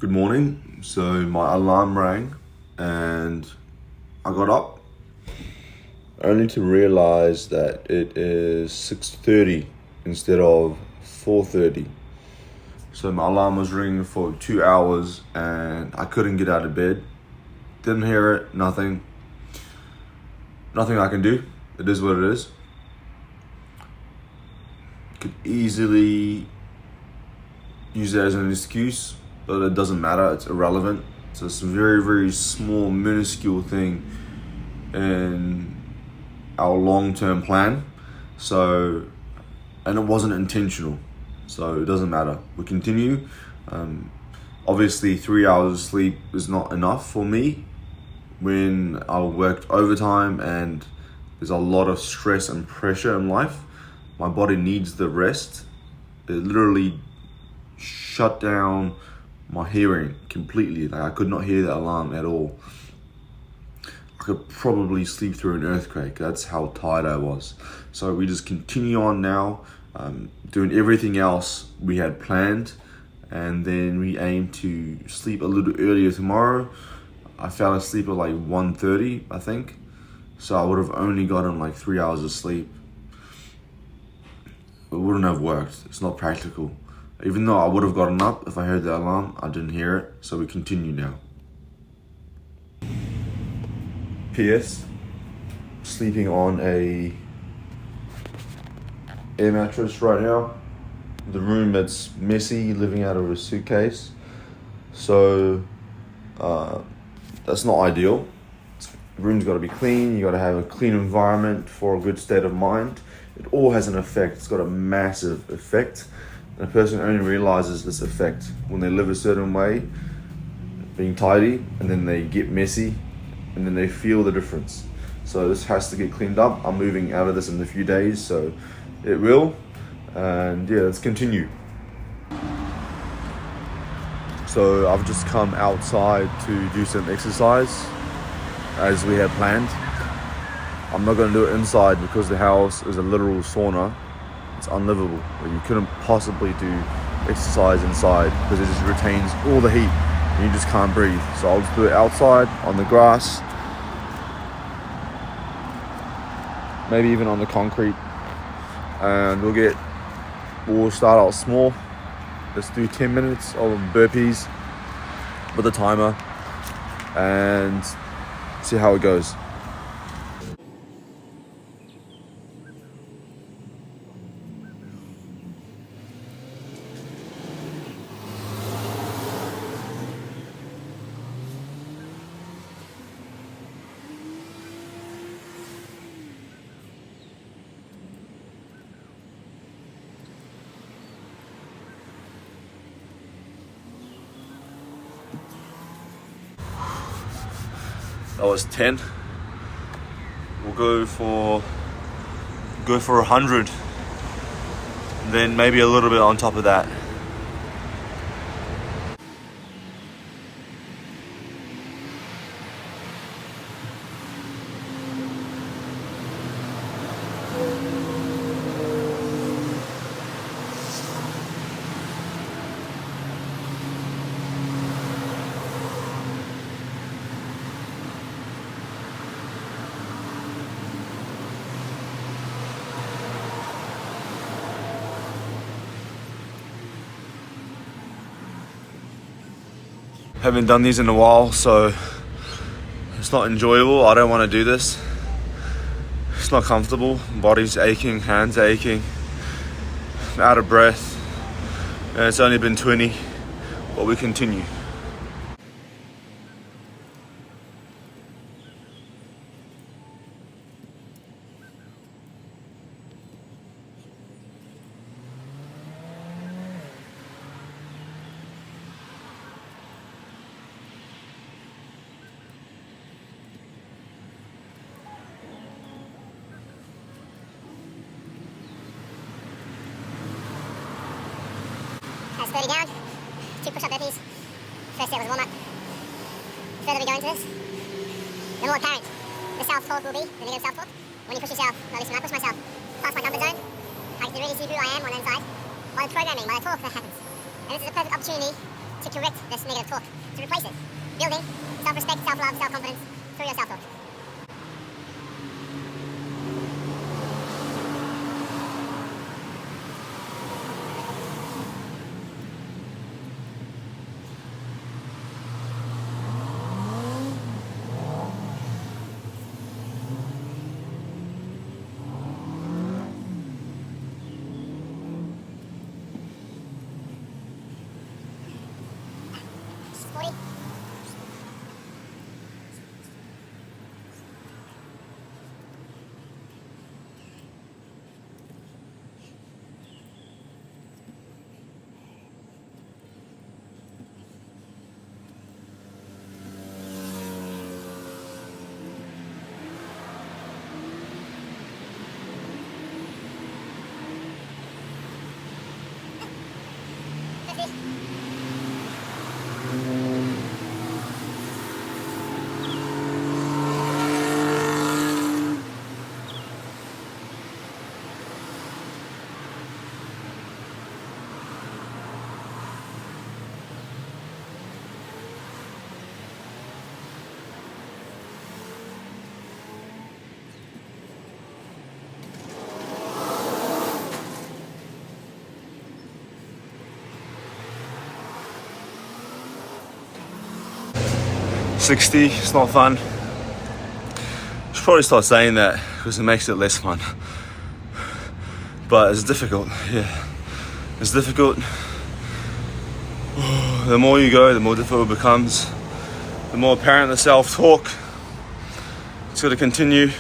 Good morning. So my alarm rang and I got up only to realize that it is 6:30 instead of 4:30. So my alarm was ringing for 2 hours and I couldn't get out of bed. Didn't hear it, nothing. Nothing I can do. It is what it is. Could easily use it as an excuse, but it doesn't matter, it's irrelevant. It's a very, very small, minuscule thing in our long-term plan. So, and it wasn't intentional, so it doesn't matter. We continue. Obviously 3 hours of sleep is not enough for me when I worked overtime and there's a lot of stress and pressure in life. My body needs the rest. It literally shut down my hearing completely. Like I could not hear the alarm at all. I could probably sleep through an earthquake. That's how tired I was. So we just continue on now, doing everything else we had planned, and then we aim to sleep a little earlier tomorrow. I fell asleep at like 1:30, I think. So I would have only gotten like 3 hours of sleep. It wouldn't have worked. It's not practical. Even though I would have gotten up if I heard the alarm, I didn't hear it, so we continue now. P.S. Sleeping on a air mattress right now. The room that's messy, living out of a suitcase. So that's not ideal. The room's got to be clean. You got to have a clean environment for a good state of mind. It all has an effect. It's got a massive effect. And a person only realizes this effect when they live a certain way, being tidy, and then they get messy, and then they feel the difference. So this has to get cleaned up. I'm moving out of this in a few days, so it will. And yeah, let's continue. So I've just come outside to do some exercise as we had planned. I'm not going to do it inside because the house is a literal sauna. It's unlivable. You couldn't possibly do exercise inside because it just retains all the heat and you just can't breathe. So I'll just do it outside on the grass, maybe even on the concrete, and we'll start out small. Let's do 10 minutes of burpees with a timer and see how it goes. That was 10. We'll go for 100. Then maybe a little bit on top of that. Haven't done these in a while, so it's not enjoyable. I don't want to do this. It's not comfortable. Body's aching, hands aching, I'm out of breath. And it's only been 20, but we continue. That's 30 down, 2 push-up burpees. First set was warm-up. The further we go into this, the more apparent the self-talk will be, the negative self-talk. When you push yourself, at least when I push myself past my comfort zone, I get to really see who I am on the inside by the programming, by the talk that happens. And this is a perfect opportunity to correct this negative talk, to replace it. Building self-respect, self-love, self-confidence through your self-talk. It's not fun. Should probably start saying that because it makes it less fun. But it's difficult, yeah. It's difficult. The more you go, the more difficult it becomes. The more apparent the self-talk. It's got to continue.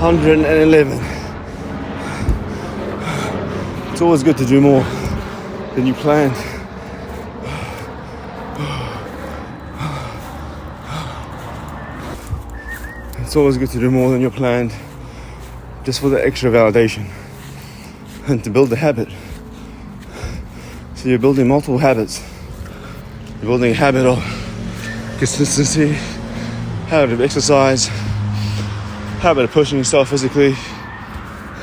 $111. It's always good to do more than you planned. It's always good to do more than you planned, just for the extra validation and to build the habit. So you're building multiple habits. You're building a habit of consistency, habit of exercise, habit of pushing yourself physically.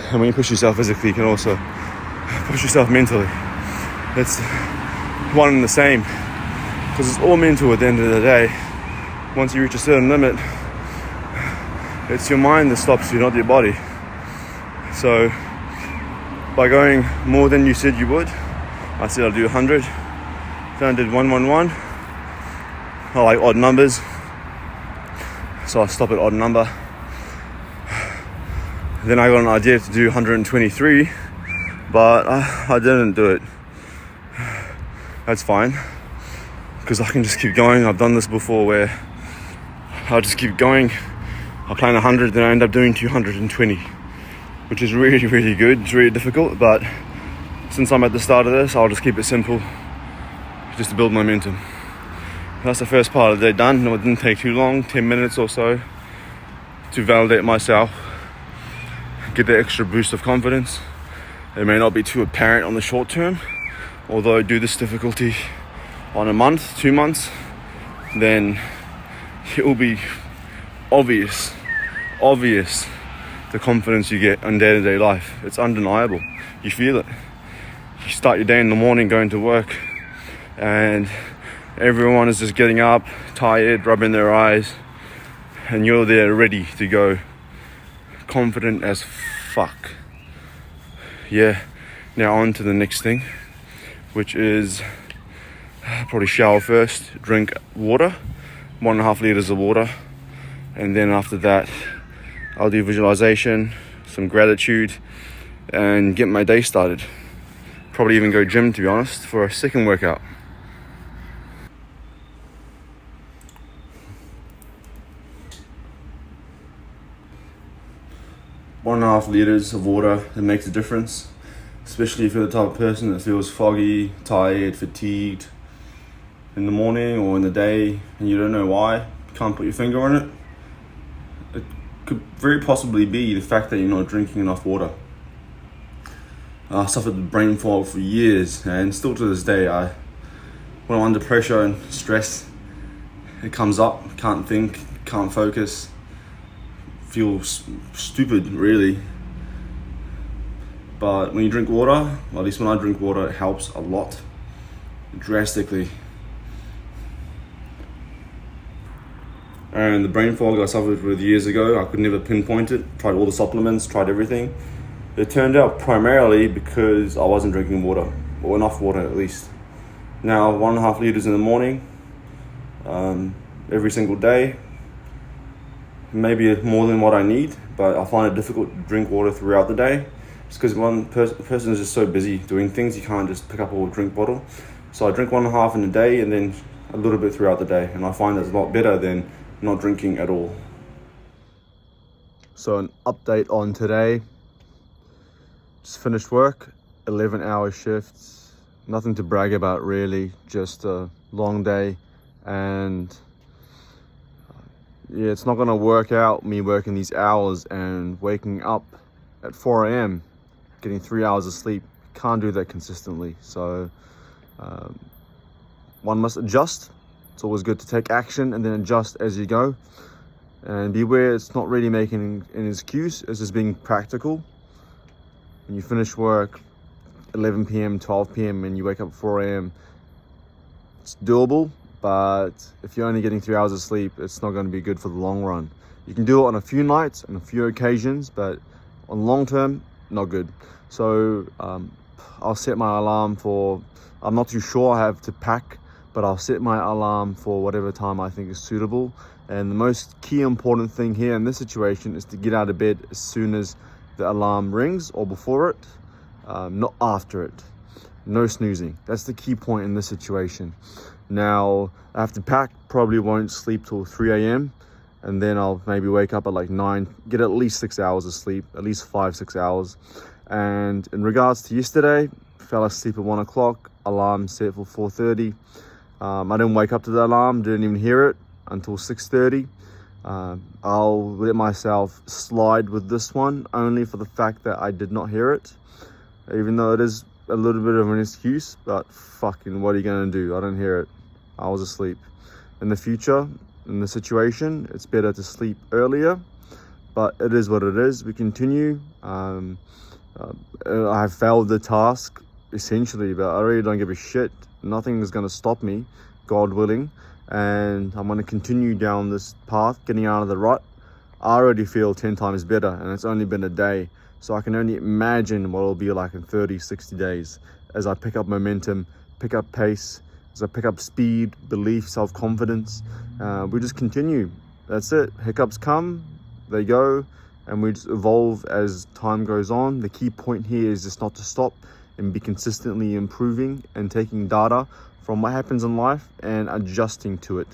And when you push yourself physically, you can also push yourself mentally. It's one and the same, because it's all mental at the end of the day. Once you reach a certain limit, it's your mind that stops you, not your body. So by going more than you said you would, I said I'll do 100, then I did 111. I like odd numbers, so I stop at odd number. Then I got an idea to do 123, but I didn't do it. That's fine, because I can just keep going. I've done this before where I'll just keep going. I plan 100, then I end up doing 220, which is really, really good. It's really difficult, but since I'm at the start of this, I'll just keep it simple, just to build momentum. That's the first part of the day done. No, it didn't take too long, 10 minutes or so, to validate myself, get the extra boost of confidence. It may not be too apparent on the short term, although I do this difficulty on a month, 2 months, then it will be obvious the confidence you get on day-to-day life. It's undeniable. You feel it. You start your day in the morning going to work, and everyone is just getting up, tired, rubbing their eyes, and you're there ready to go, confident as fuck. Yeah, now on to the next thing, which is probably shower first, drink water, 1.5 liters of water, and then after that I'll do visualization, some gratitude, and get my day started. Probably even go gym, to be honest, for a second workout. One and a half liters of water, it makes a difference, especially if you're the type of person that feels foggy, tired, fatigued in the morning or in the day, and you don't know why, you can't put your finger on it. It could very possibly be the fact that you're not drinking enough water. I suffered with brain fog for years, and still to this day, when I'm under pressure and stress, it comes up, can't think, can't focus, feel stupid really. But when you drink water, or at least when I drink water, it helps a lot, drastically. And the brain fog I suffered with years ago, I could never pinpoint it, tried all the supplements, tried everything. It turned out primarily because I wasn't drinking water, or enough water at least. Now 1.5 liters in the morning, every single day, maybe more than what I need, but I find it difficult to drink water throughout the day. It's because one person is just so busy doing things, you can't just pick up a drink bottle. So I drink 1.5 in a day and then a little bit throughout the day, and I find that's a lot better than not drinking at all. So an update on today. Just finished work, 11-hour shifts. Nothing to brag about really, just a long day. And yeah, it's not gonna work out me working these hours and waking up at 4 a.m, getting 3 hours of sleep. Can't do that consistently. So one must adjust. It's always good to take action and then adjust as you go. And beware, it's not really making an excuse, it's just being practical. When you finish work 11 p.m, 12 p.m, and you wake up at 4 a.m, it's doable, but if you're only getting 3 hours of sleep, it's not going to be good for the long run. You can do it on a few nights and a few occasions, but on long term, not good. So I'll set my alarm for, I'm not too sure, I have to pack, but I'll set my alarm for whatever time I think is suitable. And the most key important thing here in this situation is to get out of bed as soon as the alarm rings or before it, not after it. No snoozing. That's the key point in this situation. Now, I have to pack, probably won't sleep till 3 a.m. and then I'll maybe wake up at like 9, get at least 6 hours of sleep, at least 5-6 hours. And in regards to yesterday, fell asleep at 1 o'clock, alarm set for 4:30. I didn't wake up to the alarm, didn't even hear it until 6:30. I'll let myself slide with this one only for the fact that I did not hear it, even though it is a little bit of an excuse, but fucking what are you gonna do? I didn't hear it. I was asleep. In the future, in the situation, it's better to sleep earlier, but it is what it is. We continue. I have failed the task essentially, but I really don't give a shit. Nothing is going to stop me, God willing, and I'm going to continue down this path, getting out of the rut. I already feel 10 times better, and it's only been a day, so I can only imagine what it'll be like in 30-60 days as I pick up momentum, pick up pace, as I pick up speed, belief, self-confidence. We just continue. that's it. Hiccups come, they go, and we just evolve as time goes on. The key point here is just not to stop and be consistently improving and taking data from what happens in life and adjusting to it.